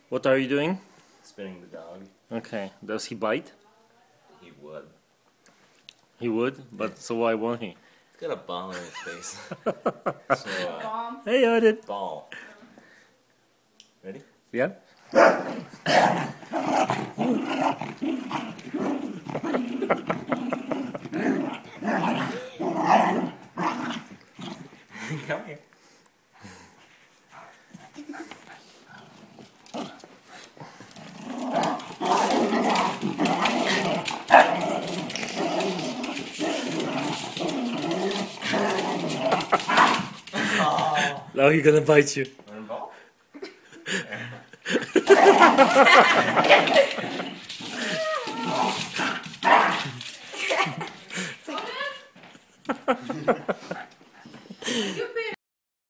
What are you doing? Spinning the dog. Okay. Does he bite? He would. He would, but so why won't he? He's got a ball in his face. So, Bomb. Hey, Odin. ball. Ready? Yeah. Come here. Now he's gonna bite you. Want a ball? Soda?